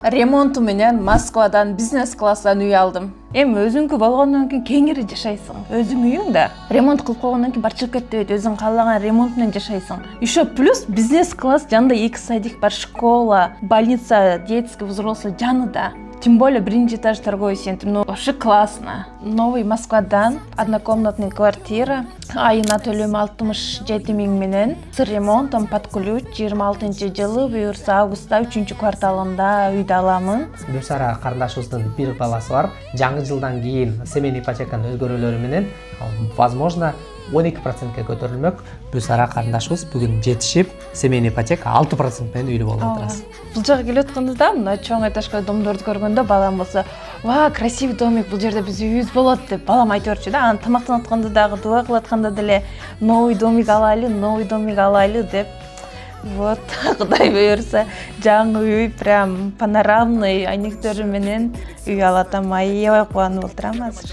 Ремонту менен Москвадан бизнес класстан үй алдым. Эми өзүңкү болгондон кийин кеңири жашайсың. Өзүң үйүң да. Ремонт кылып койгондон кийин барчылык кетпейт, өзүң каалаган ремонт менен жашайсың. Еще плюс бизнес класс жанында 2 садик бар, школа, больница, детский, взрослый жанында. Тем более биринчи этаж торговый центр. Ну, вообще классно. Новый Москвадан однокомнатный квартира. Айына төлөм 67 миң менен. С ремонтом под ключ 26-жылы буюрса августта 3-кварталында үйдө аламын. Гүлсара карындашыбыздын бир баласы бар. Жаңы жылдан кийин семейный ипотеканын өзгөрүүлөрү менен возможно 12%ке көтөрүлмөк. Гүлсара карындашыбыз бүгүн жетишип, семейный ипотека 6% менен үйлүү болуп атабыз. Бул жака келип атканда мына чоң этажга домдорду көргөндө балам болсо, "Ва, красивый домик, бул жерде биз үйүбүз болот" деп балам айтып берчү да. Аны тамактанып атканда дагы, дуа кылып атканда деле новый домик алайлы деп. Вот, Кудай буйрса, жаңы үй прям панорамный айнектери менен үй алатам. Аябай кубанып отурам азыр.